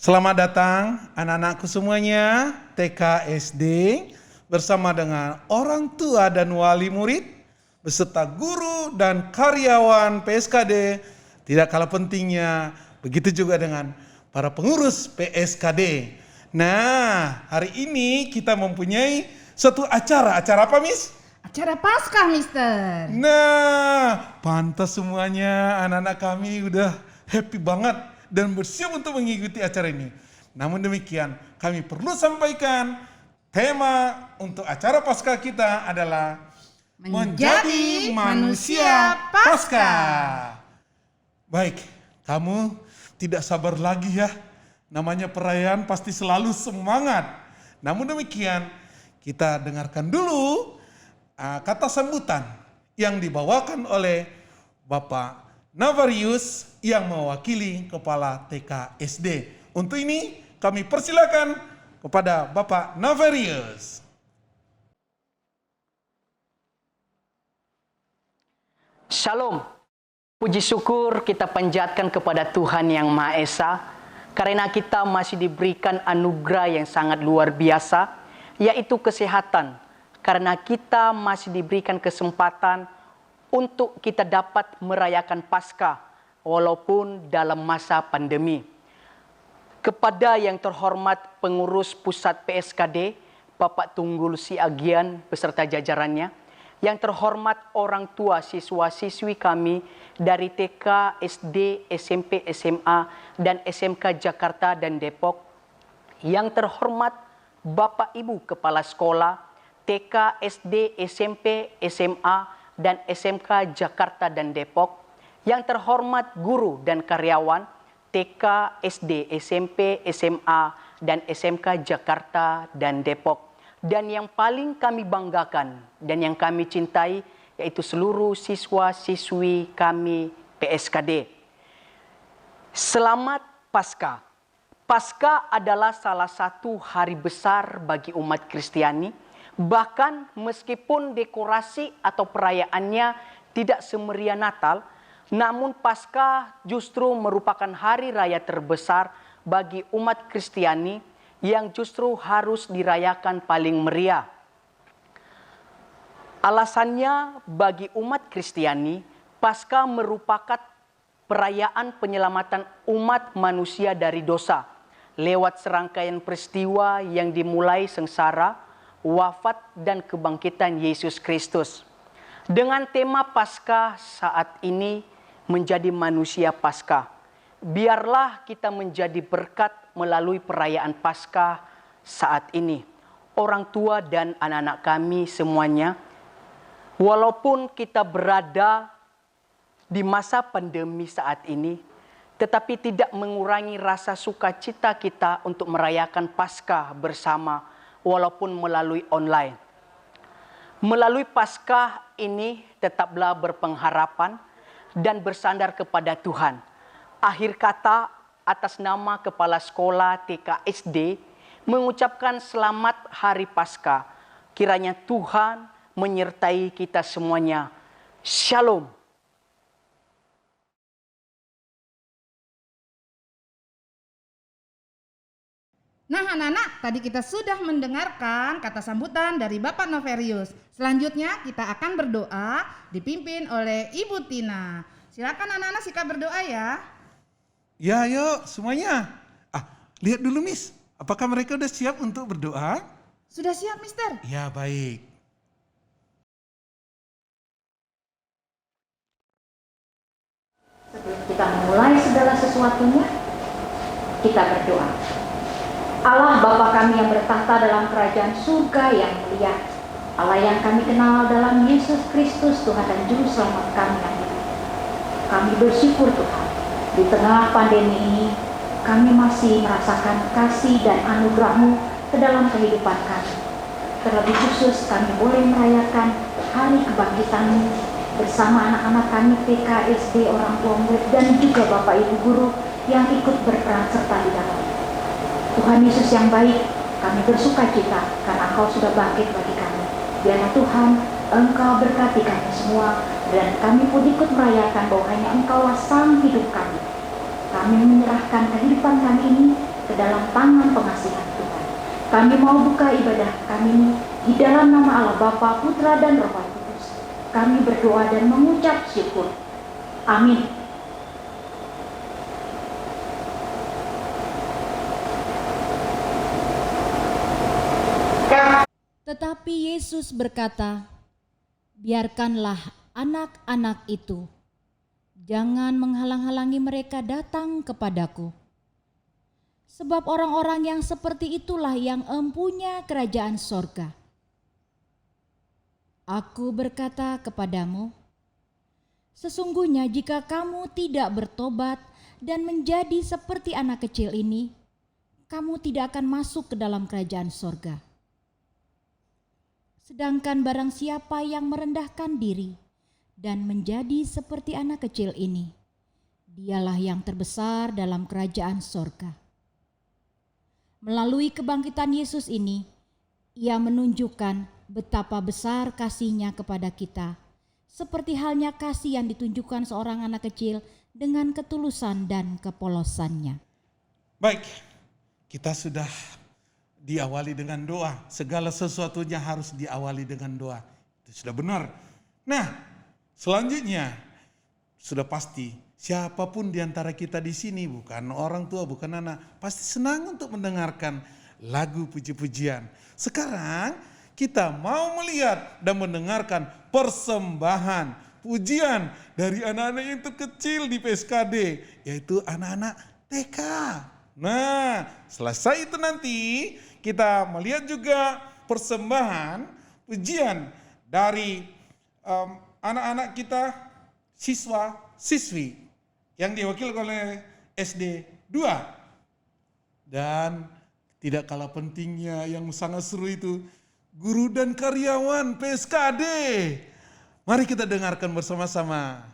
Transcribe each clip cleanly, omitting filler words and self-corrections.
Selamat datang anak-anakku semuanya, TK SD, bersama dengan orang tua dan wali murid, beserta guru dan karyawan PSKD, tidak kalah pentingnya, begitu juga dengan para pengurus PSKD. Nah, hari ini kita mempunyai satu acara apa Miss? Acara Paskah, Mister. Nah, pantas semuanya anak-anak kami udah happy banget dan bersiap untuk mengikuti acara ini. Namun demikian, kami perlu sampaikan tema untuk acara Paskah kita adalah Menjadi Manusia Paskah. Baik, kamu tidak sabar lagi ya. Namanya perayaan pasti selalu semangat. Namun demikian, kita dengarkan dulu kata sambutan yang dibawakan oleh Bapak Navarius yang mewakili Kepala TK SD. Untuk ini kami persilakan kepada Bapak Navarius. Shalom, puji syukur kita panjatkan kepada Tuhan Yang Maha Esa karena kita masih diberikan anugerah yang sangat luar biasa, yaitu kesehatan. Karena kita masih diberikan kesempatan untuk kita dapat merayakan Paskah walaupun dalam masa pandemi. Kepada yang terhormat pengurus pusat PSKD, Bapak Tunggul Siagian beserta jajarannya, yang terhormat orang tua siswa-siswi kami dari TK, SD, SMP, SMA, dan SMK Jakarta dan Depok, yang terhormat Bapak Ibu Kepala Sekolah, TK, SD, SMP, SMA, dan SMK Jakarta dan Depok, yang terhormat guru dan karyawan TK, SD, SMP, SMA, dan SMK Jakarta dan Depok, dan yang paling kami banggakan dan yang kami cintai yaitu seluruh siswa-siswi kami PSKD. Selamat Paskah. Paskah adalah salah satu hari besar bagi umat Kristiani. Bahkan meskipun dekorasi atau perayaannya tidak semeriah Natal, namun Paskah justru merupakan hari raya terbesar bagi umat Kristiani yang justru harus dirayakan paling meriah. Alasannya bagi umat Kristiani, Paskah merupakan perayaan penyelamatan umat manusia dari dosa lewat serangkaian peristiwa yang dimulai sengsara, wafat dan kebangkitan Yesus Kristus. Dengan tema Paskah saat ini menjadi manusia Paskah, biarlah kita menjadi berkat melalui perayaan Paskah saat ini. Orang tua dan anak-anak kami semuanya, walaupun kita berada di masa pandemi saat ini, tetapi tidak mengurangi rasa sukacita kita untuk merayakan Paskah bersama, walaupun melalui online. Melalui Paskah ini tetaplah berpengharapan dan bersandar kepada Tuhan. Akhir kata atas nama Kepala Sekolah TK SD mengucapkan selamat Hari Paskah. Kiranya Tuhan menyertai kita semuanya. Shalom. Nah anak-anak, tadi kita sudah mendengarkan kata sambutan dari Bapak Navarius. Selanjutnya kita akan berdoa dipimpin oleh Ibu Tina. Silakan anak-anak sikat berdoa ya. Ya yuk semuanya. Lihat dulu Miss, apakah mereka udah siap untuk berdoa? Sudah siap Mister? Ya baik. Sebelum kita memulai segala sesuatunya, kita berdoa. Allah Bapa kami yang bertahta dalam kerajaan surga yang mulia, Allah yang kami kenal dalam Yesus Kristus Tuhan dan Juru Selamat kami yang hidup. Kami bersyukur Tuhan, di tengah pandemi ini kami masih merasakan kasih dan anugerah-Mu ke dalam kehidupan kami. Terlebih khusus kami boleh merayakan hari kebangkitan-Mu bersama anak-anak kami TK, SD, orang tua murid dan juga Bapak Ibu guru yang ikut berperan serta di dalam. Tuhan Yesus yang baik, kami bersuka cita karena Engkau sudah bangkit bagi kami. Biarlah Tuhan, Engkau berkati kami semua, dan kami pun ikut merayakan bahwa hanya Engkaulah sang hidup kami. Kami menyerahkan kehidupan kami ini ke dalam tangan pengasihan Tuhan. Kami mau buka ibadah kami di dalam nama Allah Bapa, Putra, dan Roh Kudus. Kami berdoa dan mengucap syukur. Amin. Tetapi Yesus berkata, "Biarkanlah anak-anak itu, jangan menghalang-halangi mereka datang kepadaku. Sebab orang-orang yang seperti itulah yang empunya kerajaan sorga. Aku berkata kepadamu, sesungguhnya jika kamu tidak bertobat dan menjadi seperti anak kecil ini, kamu tidak akan masuk ke dalam kerajaan sorga. Sedangkan barang siapa yang merendahkan diri dan menjadi seperti anak kecil ini, dialah yang terbesar dalam kerajaan sorga." Melalui kebangkitan Yesus ini, Ia menunjukkan betapa besar kasih-Nya kepada kita, seperti halnya kasih yang ditunjukkan seorang anak kecil dengan ketulusan dan kepolosannya. Baik, kita sudah diawali dengan doa. Segala sesuatunya harus diawali dengan doa. Itu sudah benar. Nah, selanjutnya sudah pasti siapapun di antara kita di sini, bukan orang tua, bukan anak, pasti senang untuk mendengarkan lagu puji-pujian. Sekarang kita mau melihat dan mendengarkan persembahan pujian dari anak-anak yang kecil di PSKD, yaitu anak-anak TK. Nah, selesai itu nanti kita melihat juga persembahan pujian dari anak-anak kita, siswa-siswi yang diwakilkan oleh SD 2. Dan tidak kalah pentingnya yang sangat seru itu, guru dan karyawan PSKD. Mari kita dengarkan bersama-sama.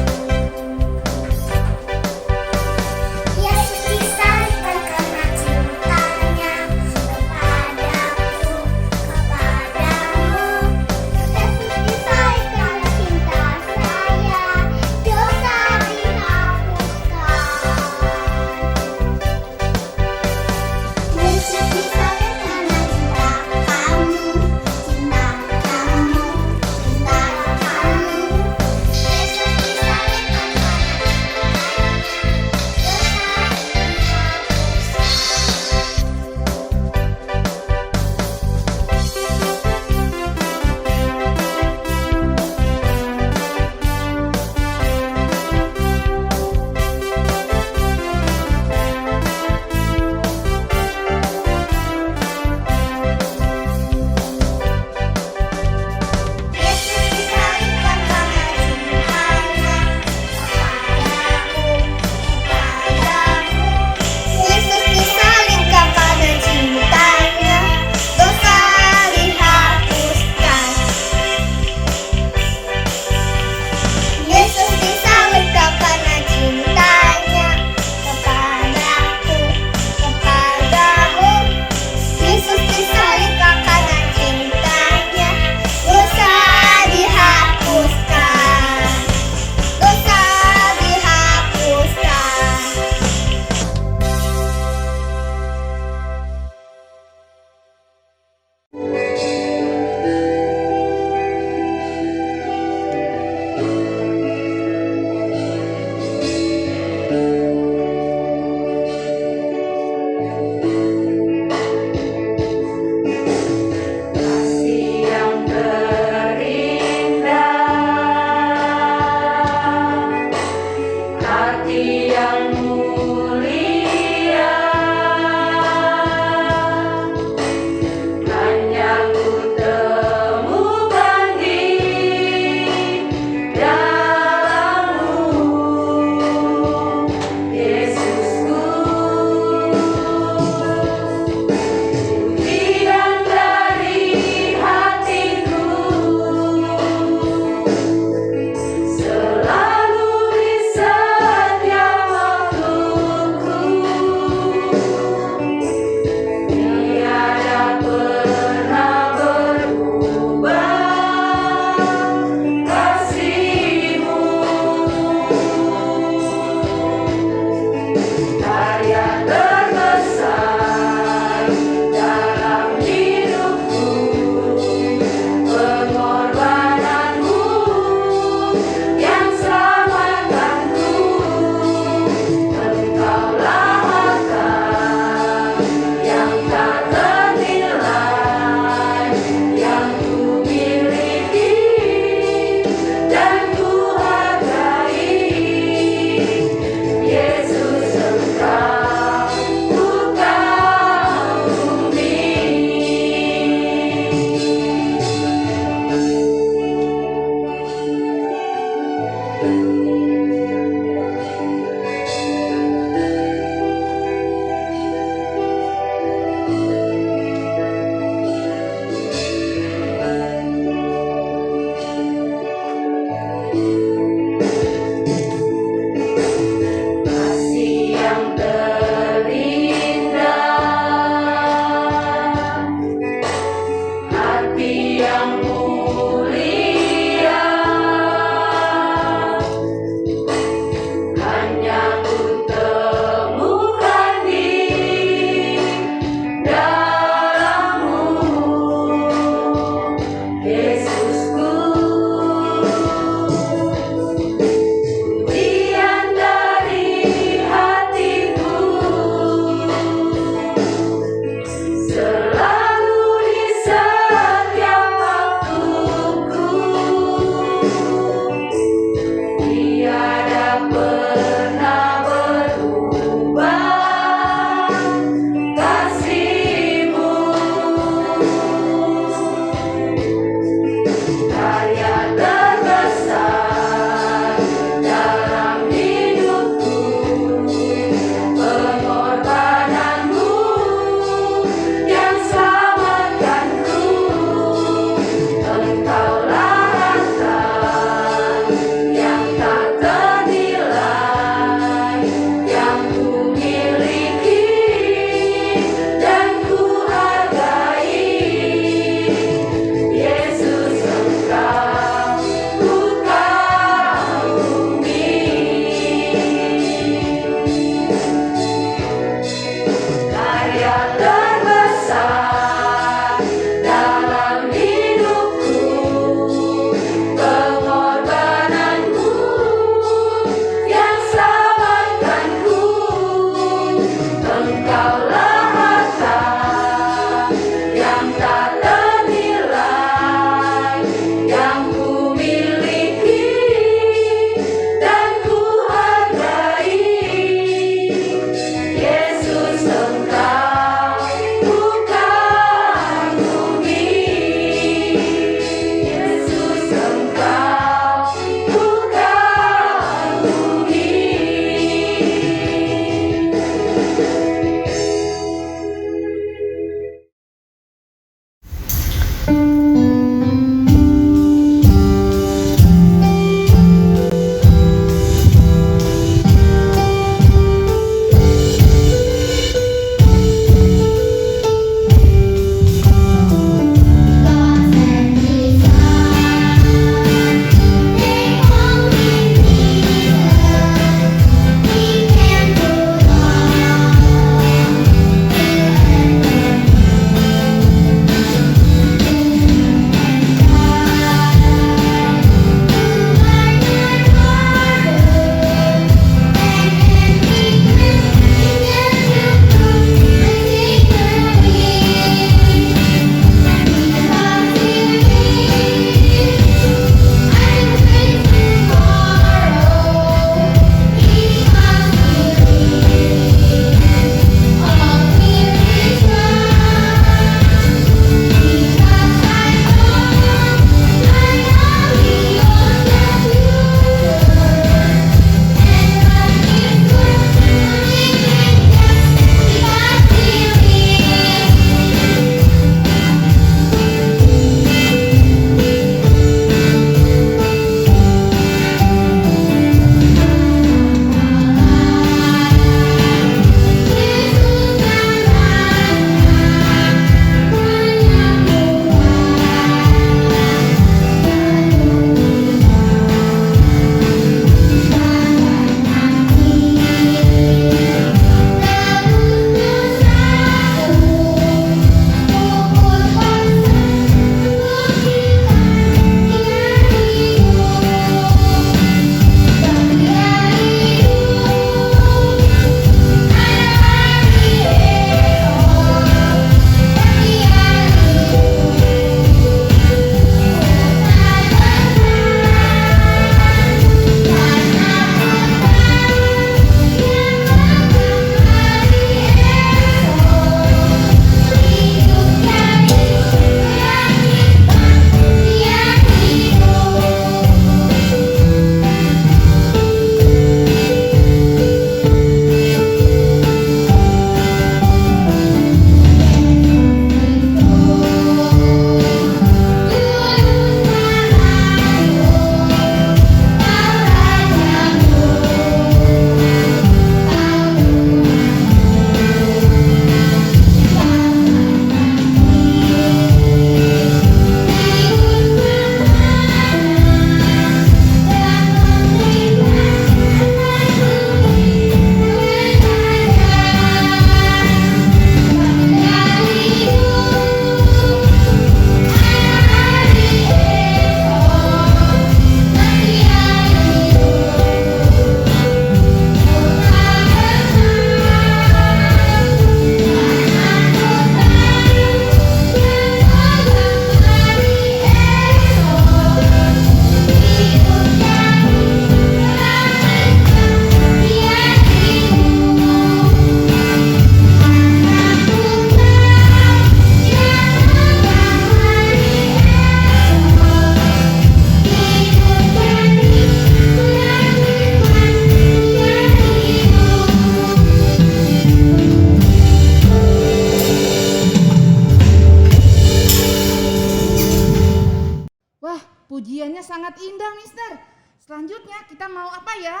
Selanjutnya kita mau apa ya?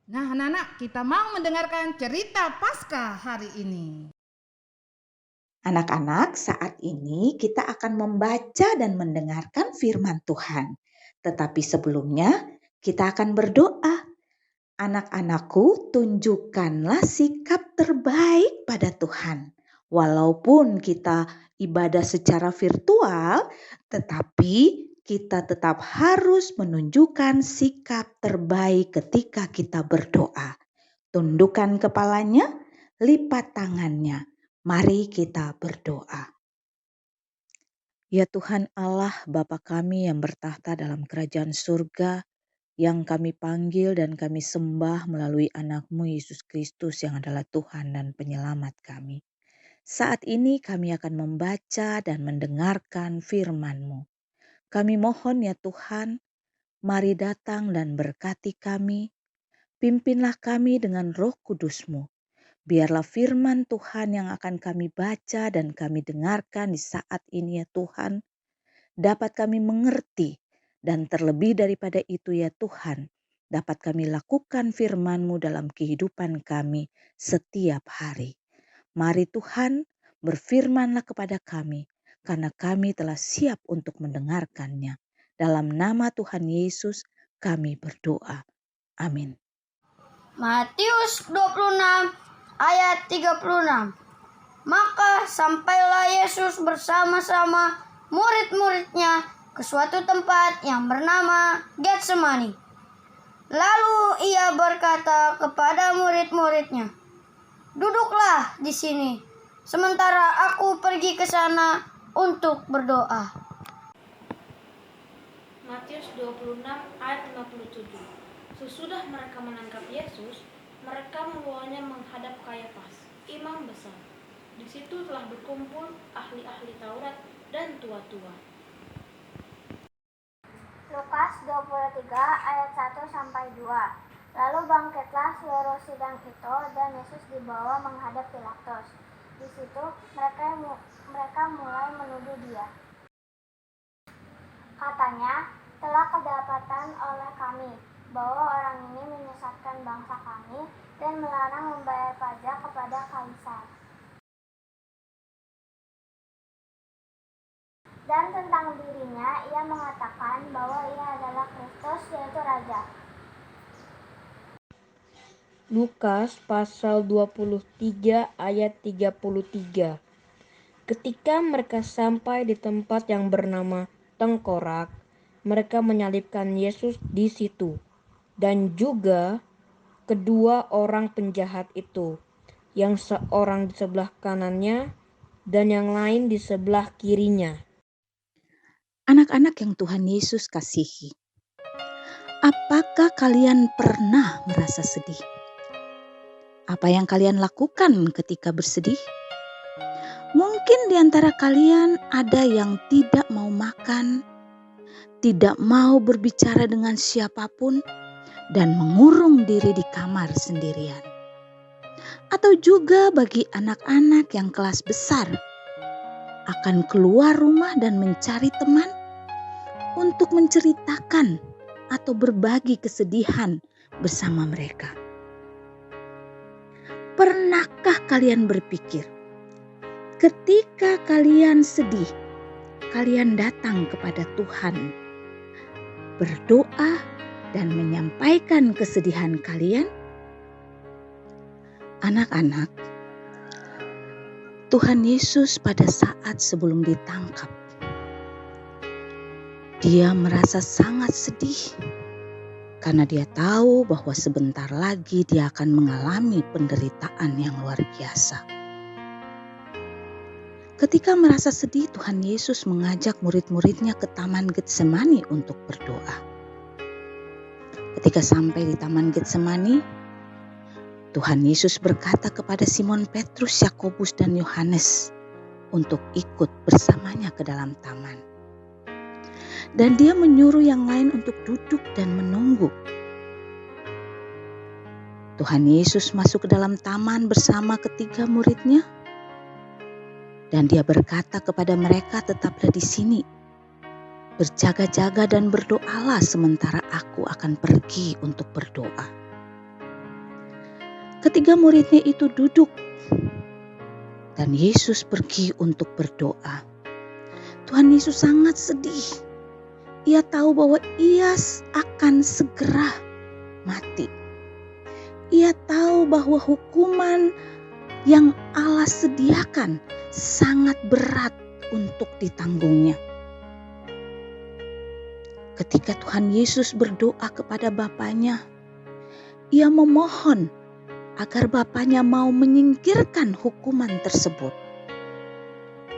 Nah anak-anak, kita mau mendengarkan cerita Paskah hari ini. Anak-anak, saat ini kita akan membaca dan mendengarkan firman Tuhan. Tetapi sebelumnya, kita akan berdoa. Anak-anakku, tunjukkanlah sikap terbaik pada Tuhan. Walaupun kita ibadah secara virtual, tetapi kita tetap harus menunjukkan sikap terbaik ketika kita berdoa. Tundukkan kepalanya, lipat tangannya. Mari kita berdoa. Ya Tuhan Allah, Bapa kami yang bertahta dalam kerajaan surga, yang kami panggil dan kami sembah melalui anak-Mu Yesus Kristus yang adalah Tuhan dan penyelamat kami. Saat ini kami akan membaca dan mendengarkan firman-Mu. Kami mohon ya Tuhan, mari datang dan berkati kami, pimpinlah kami dengan Roh Kudus-Mu. Biarlah firman Tuhan yang akan kami baca dan kami dengarkan di saat ini ya Tuhan, dapat kami mengerti dan terlebih daripada itu ya Tuhan, dapat kami lakukan firman-Mu dalam kehidupan kami setiap hari. Mari Tuhan, berfirmanlah kepada kami, karena kami telah siap untuk mendengarkannya. Dalam nama Tuhan Yesus kami berdoa. Amin. Matius 26 ayat 36. Maka sampailah Yesus bersama-sama murid-muridnya ke suatu tempat yang bernama Getsemani. Lalu ia berkata kepada murid-muridnya, "Duduklah di sini, sementara aku pergi ke sana untuk berdoa." Matius 26 ayat 57. Sesudah mereka menangkap Yesus, mereka membawanya menghadap Kayafas, imam besar. Di situ telah berkumpul ahli-ahli Taurat dan tua-tua. Lukas 23 ayat 1-2. Lalu bangkitlah seluruh sidang itu dan Yesus dibawa menghadap Pilatus. Di situ mereka mulai menuduh dia. Katanya, telah kedapatan oleh kami bahwa orang ini menyesatkan bangsa kami dan melarang membayar pajak kepada Kaisar. Dan tentang dirinya, ia mengatakan bahwa ia adalah Kristus, yaitu Raja. Lukas pasal 23 ayat 33. Ketika mereka sampai di tempat yang bernama Tengkorak, mereka menyalibkan Yesus di situ. Dan juga kedua orang penjahat itu, yang seorang di sebelah kanannya dan yang lain di sebelah kirinya. Anak-anak yang Tuhan Yesus kasihi, apakah kalian pernah merasa sedih? Apa yang kalian lakukan ketika bersedih? Mungkin di antara kalian ada yang tidak mau makan, tidak mau berbicara dengan siapapun, dan mengurung diri di kamar sendirian. Atau juga bagi anak-anak yang kelas besar, akan keluar rumah dan mencari teman untuk menceritakan atau berbagi kesedihan bersama mereka. Pernahkah kalian berpikir, ketika kalian sedih, kalian datang kepada Tuhan, berdoa dan menyampaikan kesedihan kalian? Anak-anak, Tuhan Yesus pada saat sebelum ditangkap, dia merasa sangat sedih karena dia tahu bahwa sebentar lagi dia akan mengalami penderitaan yang luar biasa. Ketika merasa sedih, Tuhan Yesus mengajak murid-muridnya ke Taman Getsemani untuk berdoa. Ketika sampai di Taman Getsemani, Tuhan Yesus berkata kepada Simon Petrus, Yakobus, dan Yohanes untuk ikut bersamanya ke dalam taman. Dan dia menyuruh yang lain untuk duduk dan menunggu. Tuhan Yesus masuk ke dalam taman bersama ketiga muridnya. Dan dia berkata kepada mereka, tetaplah di sini. Berjaga-jaga dan berdoalah sementara aku akan pergi untuk berdoa. Ketiga muridnya itu duduk dan Yesus pergi untuk berdoa. Tuhan Yesus sangat sedih. Ia tahu bahwa ia akan segera mati. Ia tahu bahwa hukuman yang Allah sediakan sangat berat untuk ditanggungnya. Ketika Tuhan Yesus berdoa kepada Bapanya, ia memohon agar Bapanya mau menyingkirkan hukuman tersebut.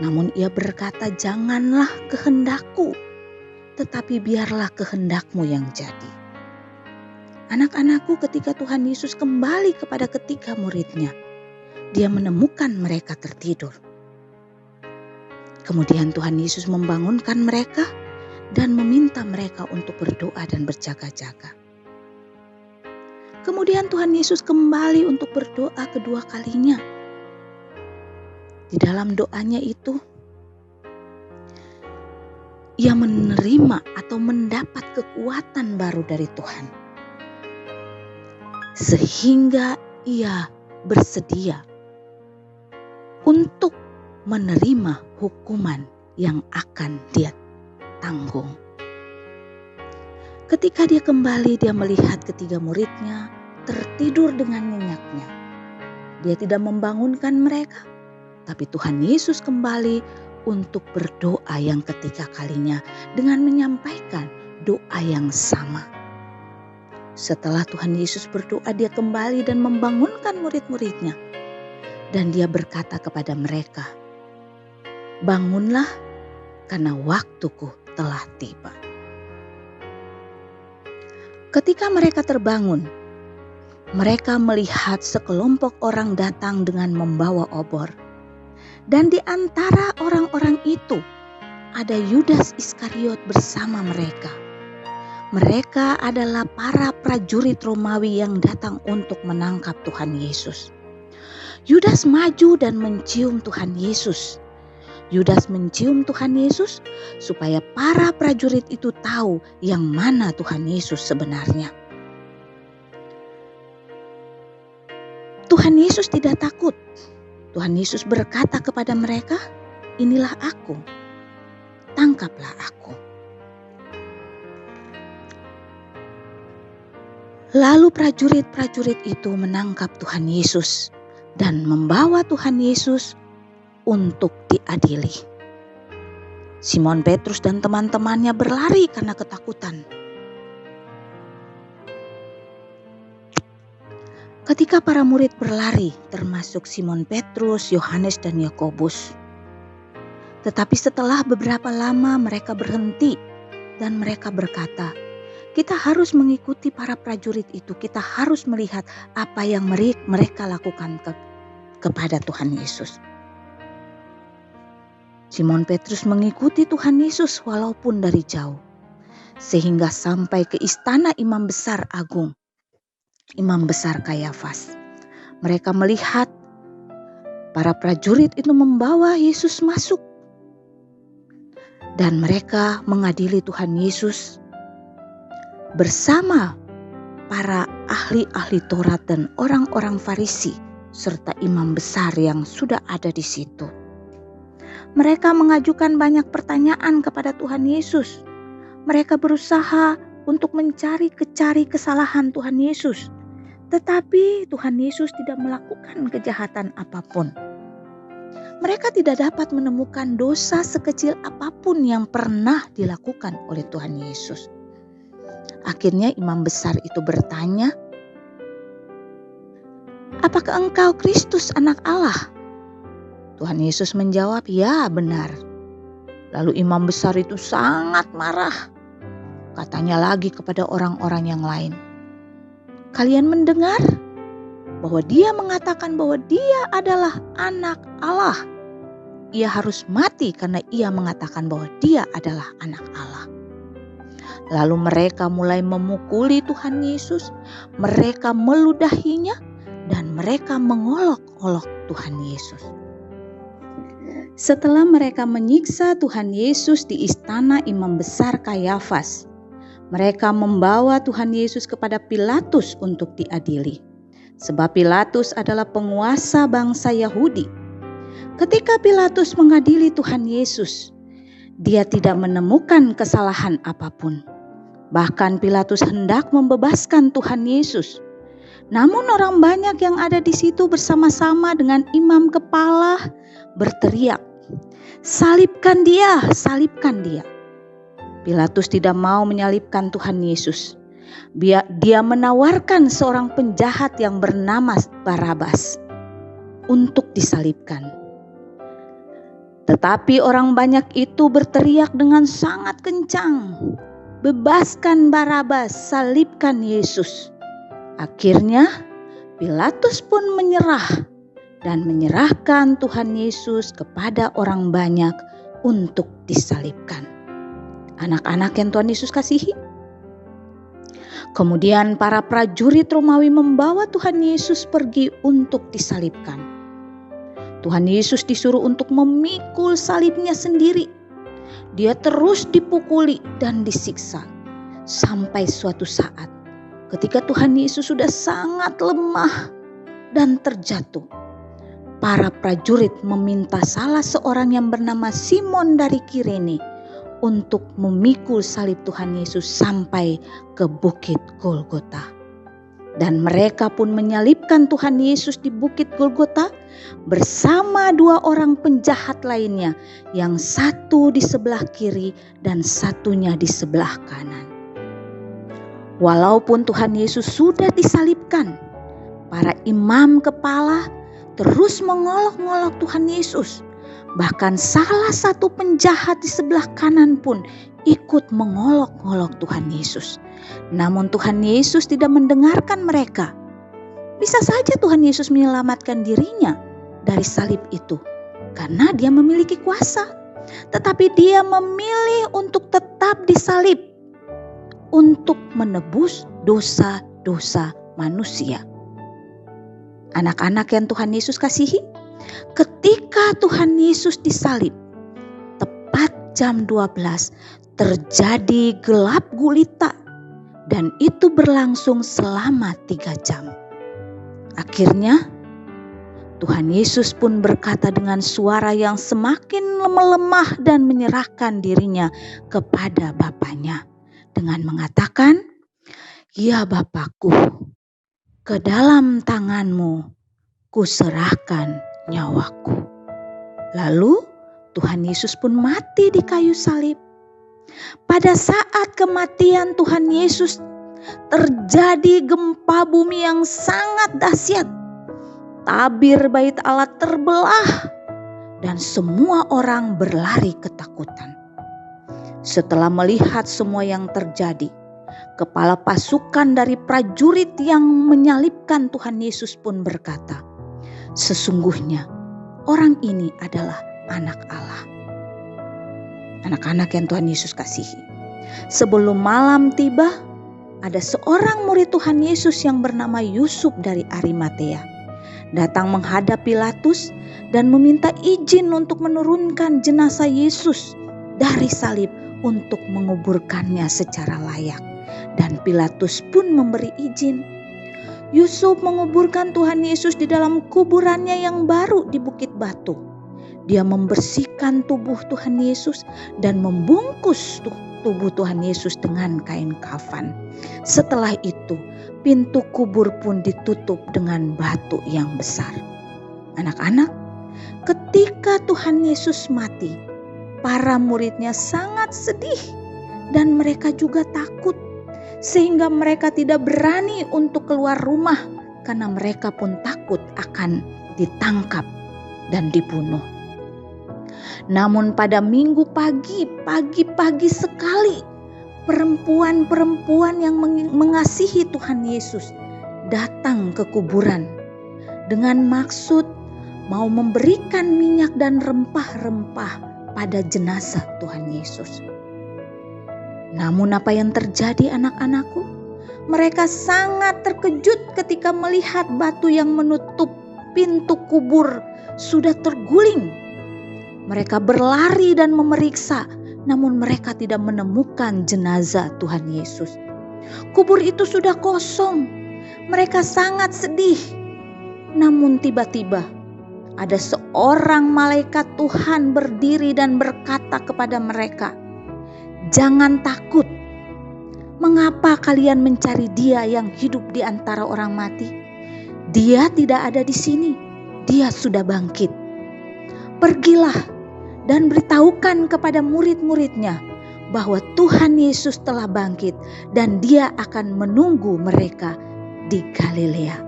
Namun ia berkata, "Janganlah kehendakku, tetapi biarlah kehendakmu yang jadi." Anak-anakku, ketika Tuhan Yesus kembali kepada ketiga muridnya, dia menemukan mereka tertidur. Kemudian Tuhan Yesus membangunkan mereka dan meminta mereka untuk berdoa dan berjaga-jaga. Kemudian Tuhan Yesus kembali untuk berdoa kedua kalinya. Di dalam doanya itu, ia menerima atau mendapat kekuatan baru dari Tuhan. Sehingga ia bersedia untuk menerima hukuman yang akan dia tanggung. Ketika dia kembali, dia melihat ketiga muridnya tertidur dengan nyenyaknya. Dia tidak membangunkan mereka, tapi Tuhan Yesus kembali untuk berdoa yang ketiga kalinya dengan menyampaikan doa yang sama. Setelah Tuhan Yesus berdoa, dia kembali dan membangunkan murid-muridnya. Dan dia berkata kepada mereka, "Bangunlah, karena waktuku telah tiba." Ketika mereka terbangun, mereka melihat sekelompok orang datang dengan membawa obor. Dan di antara orang-orang itu ada Yudas Iskariot bersama mereka. Mereka adalah para prajurit Romawi yang datang untuk menangkap Tuhan Yesus. Yudas maju dan mencium Tuhan Yesus. Yudas mencium Tuhan Yesus supaya para prajurit itu tahu yang mana Tuhan Yesus sebenarnya. Tuhan Yesus tidak takut. Tuhan Yesus berkata kepada mereka, "Inilah aku, tangkaplah aku." Lalu prajurit-prajurit itu menangkap Tuhan Yesus dan membawa Tuhan Yesus untuk diadili. Simon Petrus dan teman-temannya berlari karena ketakutan. Ketika para murid berlari, termasuk Simon Petrus, Yohanes, dan Yakobus. Tetapi setelah beberapa lama mereka berhenti dan mereka berkata, "Kita harus mengikuti para prajurit itu. Kita harus melihat apa yang mereka lakukan kepada Tuhan Yesus." Simon Petrus mengikuti Tuhan Yesus walaupun dari jauh. Sehingga sampai ke istana Imam Besar Agung, Imam Besar Kayafas. Mereka melihat para prajurit itu membawa Yesus masuk. Dan mereka mengadili Tuhan Yesus bersama para ahli-ahli Taurat dan orang-orang Farisi serta imam besar yang sudah ada di situ. Mereka mengajukan banyak pertanyaan kepada Tuhan Yesus. Mereka berusaha untuk mencari kesalahan Tuhan Yesus. Tetapi Tuhan Yesus tidak melakukan kejahatan apapun. Mereka tidak dapat menemukan dosa sekecil apapun yang pernah dilakukan oleh Tuhan Yesus. Akhirnya imam besar itu bertanya, "Apakah engkau Kristus anak Allah?" Tuhan Yesus menjawab, "Ya, benar." Lalu imam besar itu sangat marah. Katanya lagi kepada orang-orang yang lain, "Kalian mendengar bahwa dia mengatakan bahwa dia adalah anak Allah. Ia harus mati karena ia mengatakan bahwa dia adalah anak Allah." Lalu mereka mulai memukuli Tuhan Yesus, mereka meludahinya, dan mereka mengolok-olok Tuhan Yesus. Setelah mereka menyiksa Tuhan Yesus di istana imam besar Kayafas, mereka membawa Tuhan Yesus kepada Pilatus untuk diadili. Sebab Pilatus adalah penguasa bangsa Yahudi. Ketika Pilatus mengadili Tuhan Yesus, dia tidak menemukan kesalahan apapun. Bahkan Pilatus hendak membebaskan Tuhan Yesus. Namun orang banyak yang ada di situ bersama-sama dengan imam kepala berteriak, "Salibkan dia, salibkan dia." Pilatus tidak mau menyalibkan Tuhan Yesus. Dia menawarkan seorang penjahat yang bernama Barabas untuk disalibkan. Tetapi orang banyak itu berteriak dengan sangat kencang, "Bebaskan Barabas, salibkan Yesus." Akhirnya Pilatus pun menyerah dan menyerahkan Tuhan Yesus kepada orang banyak untuk disalibkan. Anak-anak yang Tuhan Yesus kasihi. Kemudian para prajurit Romawi membawa Tuhan Yesus pergi untuk disalibkan. Tuhan Yesus disuruh untuk memikul salibnya sendiri. Dia terus dipukuli dan disiksa sampai suatu saat ketika Tuhan Yesus sudah sangat lemah dan terjatuh. Para prajurit meminta salah seorang yang bernama Simon dari Kirene untuk memikul salib Tuhan Yesus sampai ke bukit Golgota. Dan mereka pun menyalibkan Tuhan Yesus di bukit Golgota bersama dua orang penjahat lainnya, yang satu di sebelah kiri dan satunya di sebelah kanan. Walaupun Tuhan Yesus sudah disalibkan, para imam kepala terus mengolok-ngolok Tuhan Yesus. Bahkan salah satu penjahat di sebelah kanan pun ikut mengolok-ngolok Tuhan Yesus. Namun Tuhan Yesus tidak mendengarkan mereka. Bisa saja Tuhan Yesus menyelamatkan dirinya dari salib itu karena dia memiliki kuasa. Tetapi dia memilih untuk tetap disalib untuk menebus dosa-dosa manusia. Anak-anak yang Tuhan Yesus kasihi, ketika Tuhan Yesus disalib, tepat jam 12 terjadi gelap gulita dan itu berlangsung selama 3 jam. Akhirnya Tuhan Yesus pun berkata dengan suara yang semakin melemah dan menyerahkan dirinya kepada Bapanya dengan mengatakan, "Ya Bapakku, ke dalam tanganmu kuserahkan nyawaku." Lalu Tuhan Yesus pun mati di kayu salib. Pada saat kematian Tuhan Yesus terjadi gempa bumi yang sangat dahsyat. Tabir bait Allah terbelah dan semua orang berlari ketakutan. Setelah melihat semua yang terjadi, kepala pasukan dari prajurit yang menyalibkan Tuhan Yesus pun berkata, "Sesungguhnya orang ini adalah anak Allah." Anak-anak yang Tuhan Yesus kasihi, sebelum malam tiba, ada seorang murid Tuhan Yesus yang bernama Yusuf dari Arimatea datang menghadap Pilatus dan meminta izin untuk menurunkan jenazah Yesus dari salib untuk menguburkannya secara layak. Dan Pilatus pun memberi izin. Yusuf menguburkan Tuhan Yesus di dalam kuburannya yang baru di Bukit Batu. Dia membersihkan tubuh Tuhan Yesus dan membungkus tubuh Tuhan Yesus dengan kain kafan. Setelah itu, pintu kubur pun ditutup dengan batu yang besar. Anak-anak, ketika Tuhan Yesus mati, para muridnya sangat sedih dan mereka juga takut. Sehingga mereka tidak berani untuk keluar rumah karena mereka pun takut akan ditangkap dan dibunuh. Namun pada minggu pagi sekali, perempuan-perempuan yang mengasihi Tuhan Yesus datang ke kuburan dengan maksud mau memberikan minyak dan rempah-rempah pada jenazah Tuhan Yesus. Namun apa yang terjadi anak-anakku? Mereka sangat terkejut ketika melihat batu yang menutup pintu kubur sudah terguling. Mereka berlari dan memeriksa, namun mereka tidak menemukan jenazah Tuhan Yesus. Kubur itu sudah kosong. Mereka sangat sedih. Namun tiba-tiba ada seorang malaikat Tuhan berdiri dan berkata kepada mereka, "Jangan takut. Mengapa kalian mencari Dia yang hidup di antara orang mati? Dia tidak ada di sini. Dia sudah bangkit. Pergilah dan beritahukan kepada murid-muridnya bahwa Tuhan Yesus telah bangkit dan Dia akan menunggu mereka di Galilea."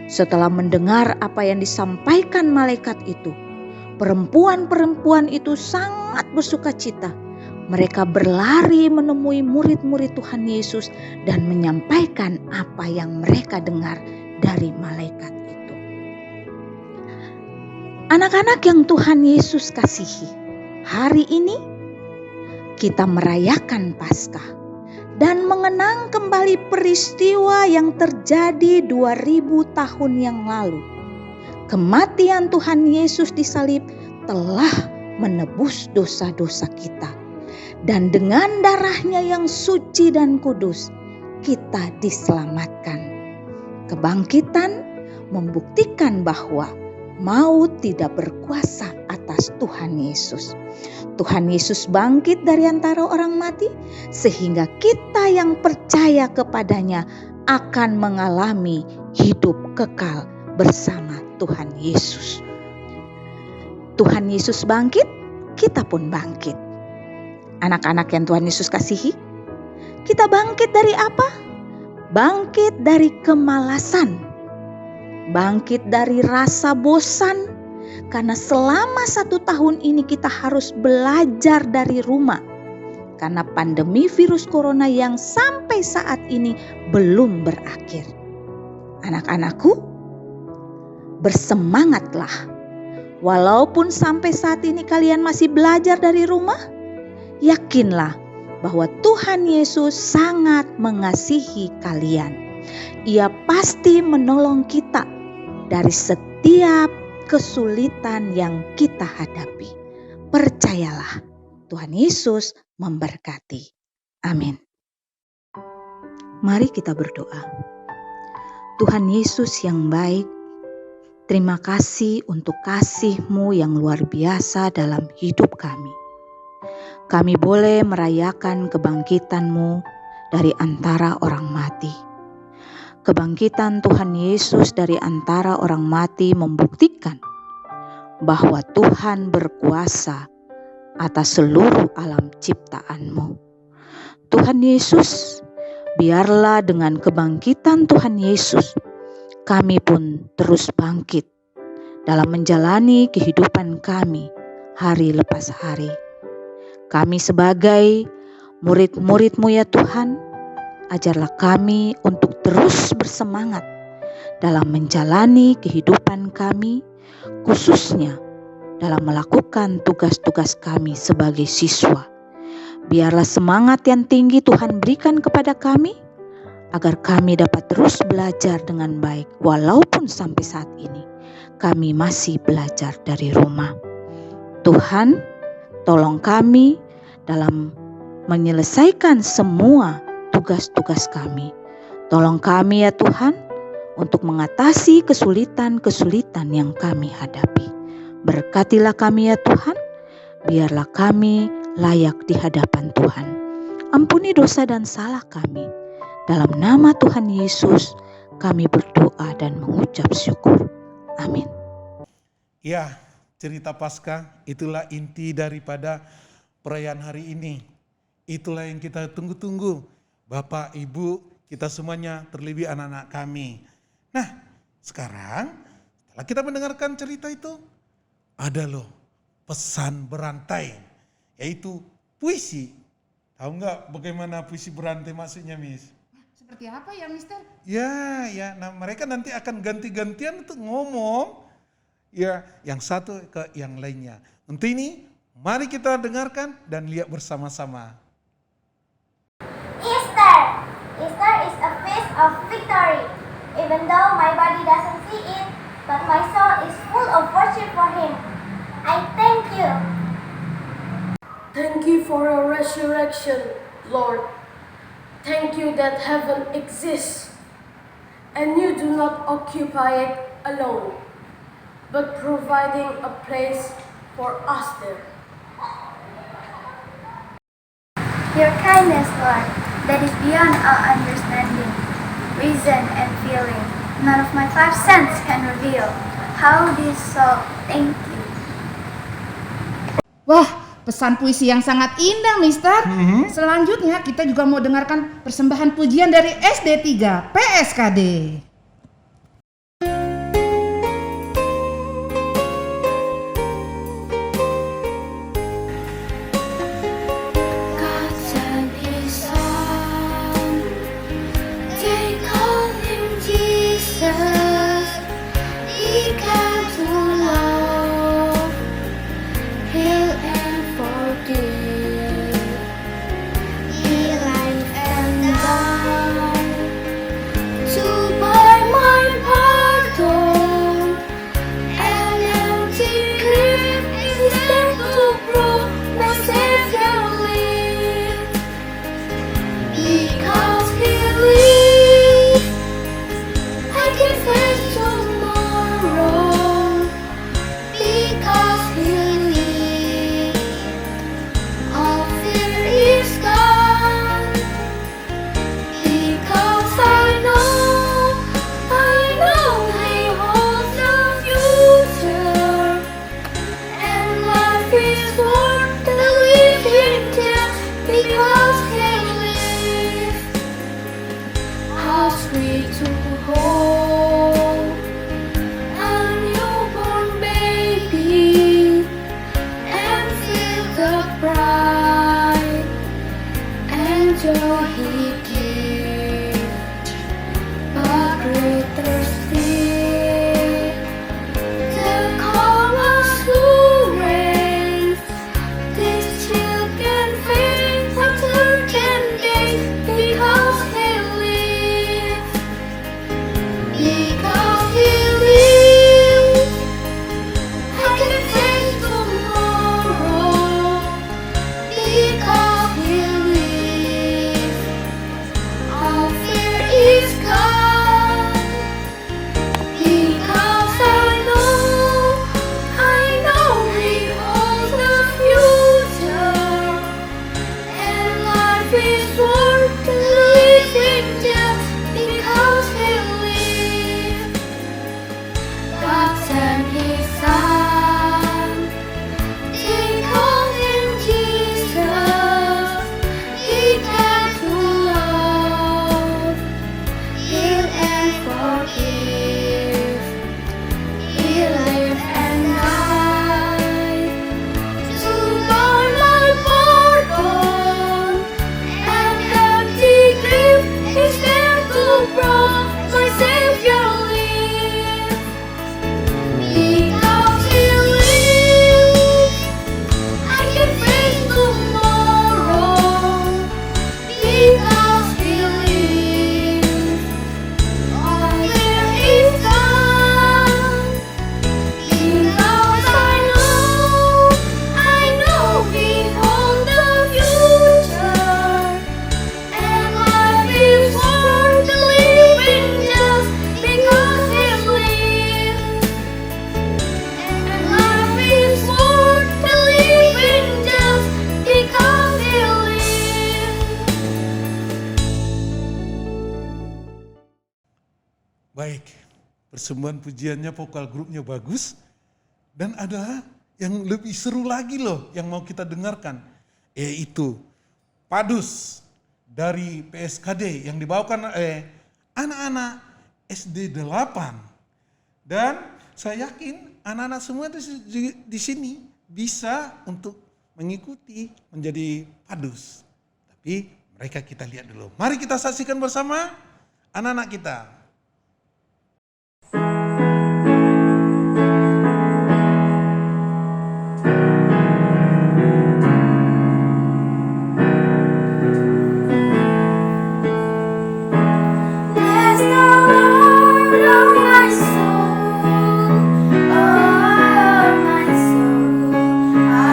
Setelah mendengar apa yang disampaikan malaikat itu, perempuan-perempuan itu sangat bersukacita. Mereka berlari menemui murid-murid Tuhan Yesus dan menyampaikan apa yang mereka dengar dari malaikat itu. Anak-anak yang Tuhan Yesus kasihi, hari ini kita merayakan Paskah dan mengenang kembali peristiwa yang terjadi 2000 tahun yang lalu. Kematian Tuhan Yesus di salib telah menebus dosa-dosa kita. Dan dengan darah-Nya yang suci dan kudus, kita diselamatkan. Kebangkitan membuktikan bahwa maut tidak berkuasa atas Tuhan Yesus. Tuhan Yesus bangkit dari antara orang mati, sehingga kita yang percaya kepadanya akan mengalami hidup kekal bersama Tuhan Yesus. Tuhan Yesus bangkit, kita pun bangkit. Anak-anak yang Tuhan Yesus kasihi, kita bangkit dari apa? Bangkit dari kemalasan, bangkit dari rasa bosan, karena selama 1 tahun ini kita harus belajar dari rumah. Karena pandemi virus corona yang sampai saat ini belum berakhir. Anak-anakku, bersemangatlah. Walaupun sampai saat ini kalian masih belajar dari rumah, yakinlah bahwa Tuhan Yesus sangat mengasihi kalian. Ia pasti menolong kita dari setiap kesulitan yang kita hadapi. Percayalah, Tuhan Yesus memberkati. Amin. Mari kita berdoa. Tuhan Yesus yang baik, terima kasih untuk kasih-Mu yang luar biasa dalam hidup kami. Kami boleh merayakan kebangkitan-Mu dari antara orang mati. Kebangkitan Tuhan Yesus dari antara orang mati membuktikan bahwa Tuhan berkuasa atas seluruh alam ciptaan-Mu. Tuhan Yesus, biarlah dengan kebangkitan Tuhan Yesus, kami pun terus bangkit dalam menjalani kehidupan kami hari lepas hari. Kami sebagai murid-murid-Mu ya Tuhan, ajarlah kami untuk terus bersemangat dalam menjalani kehidupan kami, khususnya dalam melakukan tugas-tugas kami sebagai siswa. Biarlah semangat yang tinggi Tuhan berikan kepada kami, agar kami dapat terus belajar dengan baik, walaupun sampai saat ini kami masih belajar dari rumah. Tuhan, tolong kami dalam menyelesaikan semua tugas-tugas kami. Tolong kami ya Tuhan untuk mengatasi kesulitan-kesulitan yang kami hadapi. Berkatilah kami ya Tuhan, biarlah kami layak di hadapan Tuhan. Ampuni dosa dan salah kami. Dalam nama Tuhan Yesus kami berdoa dan mengucap syukur. Amin. Ya, cerita Paskah itulah inti daripada perayaan hari ini. Itulah yang kita tunggu-tunggu. Bapak, Ibu, kita semuanya, terlebih anak-anak kami. Nah, sekarang setelah kita mendengarkan cerita itu, ada loh pesan berantai, yaitu puisi. Tahu nggak bagaimana puisi berantai maksudnya, Miss? Seperti apa ya, Mister? Ya, nah mereka nanti akan ganti-gantian untuk ngomong, ya, yang satu ke yang lainnya. Untuk ini, mari kita dengarkan dan lihat bersama-sama. Easter! Easter is a feast of victory. Even though my body doesn't see it, but my soul is full of worship for Him. I thank you, will. Thank you for your resurrection, Lord. Thank you that heaven exists, and you do not occupy it alone, but providing a place for us there. Your kindness, Lord, that is beyond our understanding, reason, and feeling. None of my 5 senses can reveal. How this so, thank you. Wah, pesan puisi yang sangat indah, Mister. Selanjutnya kita juga mau dengarkan persembahan pujian dari SD 3 PSKD. God sent His Son. They call Him Jesus. He came to love, heal, and forgive. He lived and died to buy my pardon. An empty grave is there to prove my Savior lives. Because He lives, I can face tomorrow. Because He lives, all fear is gone. Because I know He holds the future, and life is worth the living just because He lives. How sweet to hold a newborn baby and feel the pride and joy He gives. But greater still, the chorus who reigns. These children face a certain day because He lives. Because He lives, I can face tomorrow. Because He lives, all fear is gone. Because I know He holds the future, and life is worth living just because He lives. God sent His Son. They call Him Jesus. He came to love, heal, and forgive. He lived and died to buy my pardon. An empty grave is there to prove my Savior lives. Because He lives, I can face tomorrow. Because He lives, all fear is gone. Because I know He holds the future, and life is worth living just because He lives. And life is worth living just because He lives. Baik, persembahan pujiannya vokal grupnya bagus. Dan ada yang lebih seru lagi loh yang mau kita dengarkan. Yaitu Padus dari PSKD yang dibawakan oleh anak-anak SD 8. Dan saya yakin anak-anak semua di sini bisa untuk mengikuti menjadi Padus. Tapi mereka kita lihat dulu. Mari kita saksikan bersama anak-anak kita. Bless the Lord, oh my soul, I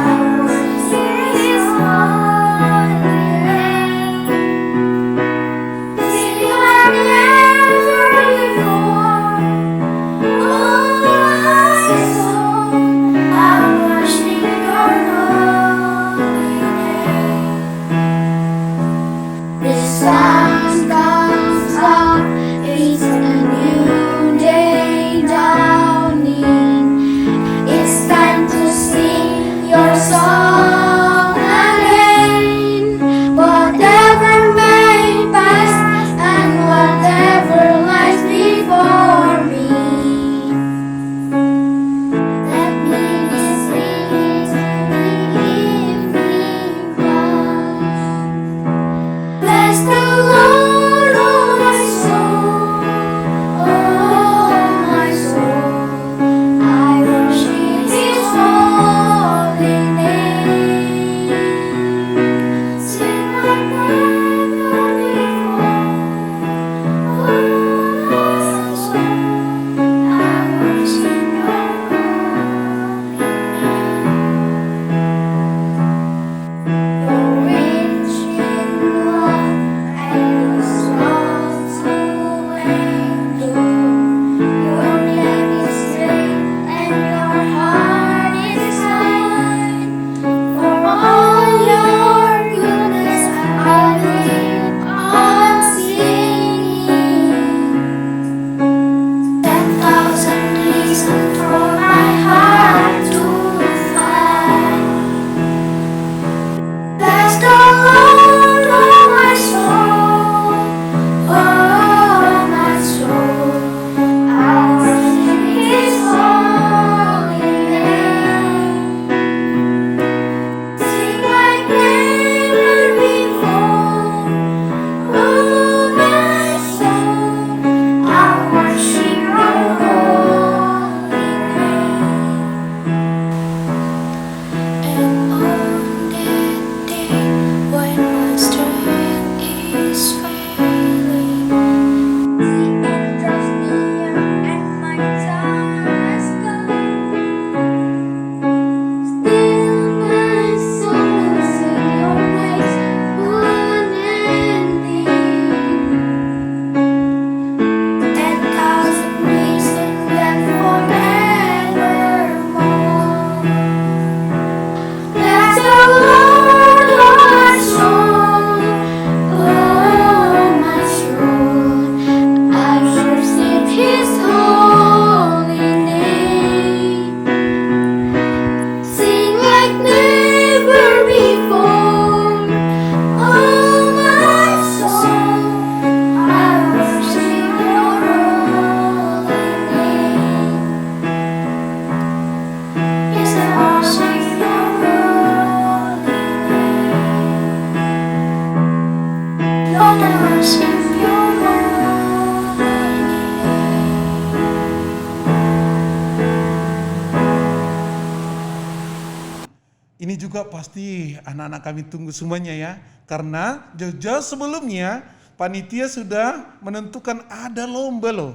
ini juga pasti anak-anak kami tunggu semuanya ya. Karena jauh-jauh sebelumnya panitia sudah menentukan ada lomba loh.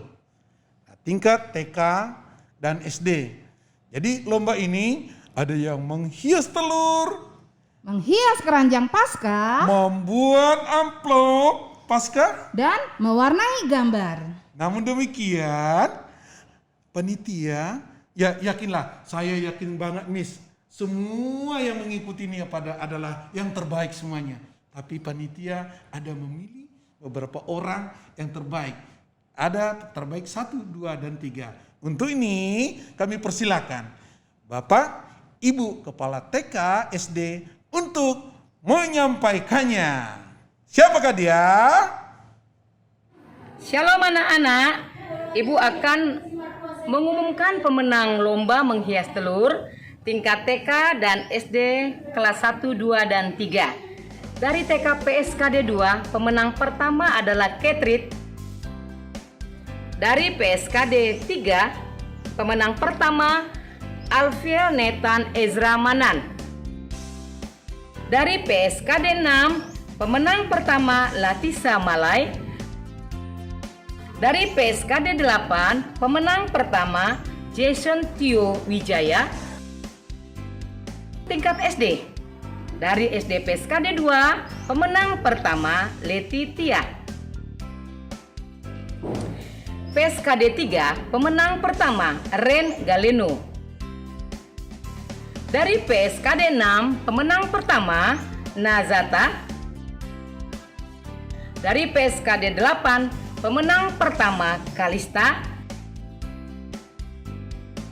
Tingkat TK dan SD. Jadi lomba ini ada yang menghias telur, Menghias keranjang Paskah, membuat amplop Paskah, dan mewarnai gambar. namun demikian, panitia, ya yakinlah, saya yakin banget Miss, semua yang mengikuti ini adalah yang terbaik semuanya. Tapi panitia ada memilih beberapa orang yang terbaik. Ada terbaik 1, 2, dan 3. Untuk ini kami persilakan Bapak, Ibu Kepala TK, SD untuk menyampaikannya. Siapakah dia? Shalom anak-anak, Ibu akan mengumumkan pemenang lomba menghias telur tingkat TK dan SD kelas 1, 2, dan 3. Dari TK PSKD 2, pemenang pertama adalah Catherine. Dari PSKD 3, pemenang pertama Alfiel Nathan Ezra Manan. Dari PSKD 6, pemenang pertama Latisa Malai. Dari PSKD 8, pemenang pertama Jason Tio Wijaya. Tingkat SD. Dari SD PSKD 2, pemenang pertama Leti Tia. PSKD 3, pemenang pertama Ren Galeno. Dari PSKD 6, pemenang pertama Nazata. Dari PSKD 8, pemenang pertama Kalista.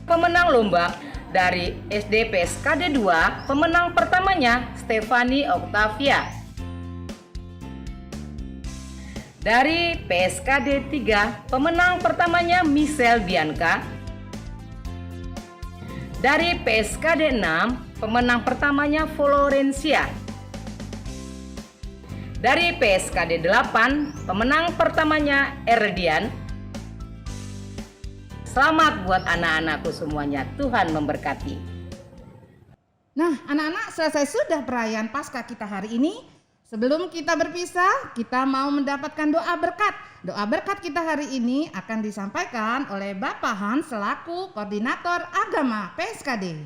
Pemenang lomba dari SD PSKD 2, pemenang pertamanya Stefani Octavia. Dari PSKD 3, pemenang pertamanya Michelle Bianca. Dari PSKD 6, pemenang pertamanya Florencia. Dari PSKD 8, pemenang pertamanya Erdian. Selamat buat anak-anakku semuanya. Tuhan memberkati. Nah, anak-anak, selesai sudah perayaan Paskah kita hari ini. Sebelum kita berpisah, kita mau mendapatkan doa berkat. Doa berkat kita hari ini akan disampaikan oleh Bapak Hans selaku Koordinator Agama PSKD.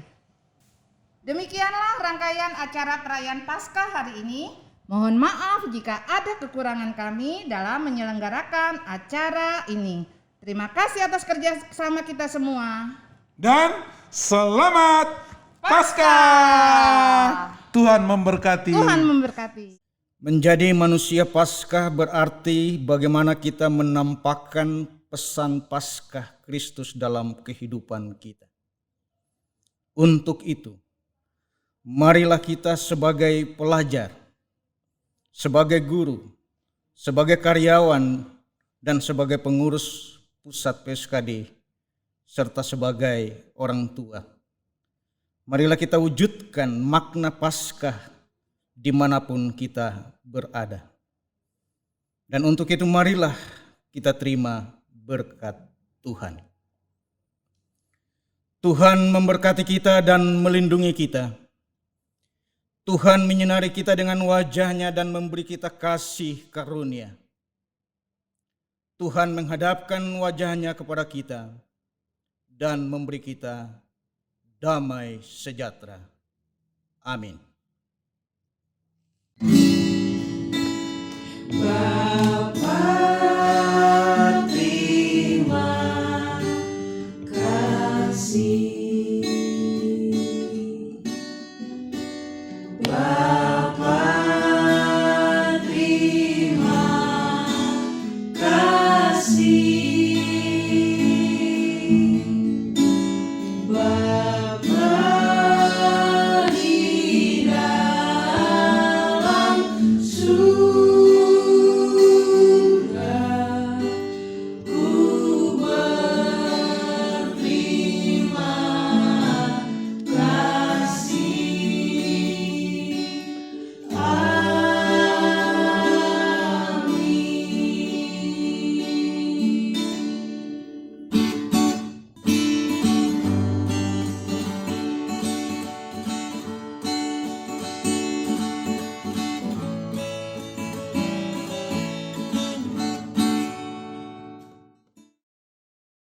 Demikianlah rangkaian acara perayaan Paskah hari ini. Mohon maaf jika ada kekurangan kami dalam menyelenggarakan acara ini. Terima kasih atas kerja sama kita semua. Dan selamat Paskah. Tuhan memberkati. Tuhan memberkati. Menjadi manusia Paskah berarti bagaimana kita menampakkan pesan Paskah Kristus dalam kehidupan kita. Untuk itu, marilah kita sebagai pelajar, sebagai guru, sebagai karyawan, dan sebagai pengurus pusat PSKD, serta sebagai orang tua. Marilah kita wujudkan makna Paskah dimanapun kita berada. Dan untuk itu marilah kita terima berkat Tuhan. Tuhan memberkati kita dan melindungi kita. Tuhan menyinari kita dengan wajah-Nya dan memberi kita kasih karunia. Tuhan menghadapkan wajah-Nya kepada kita dan memberi kita damai sejahtera. Amin. Bapa, terima kasih.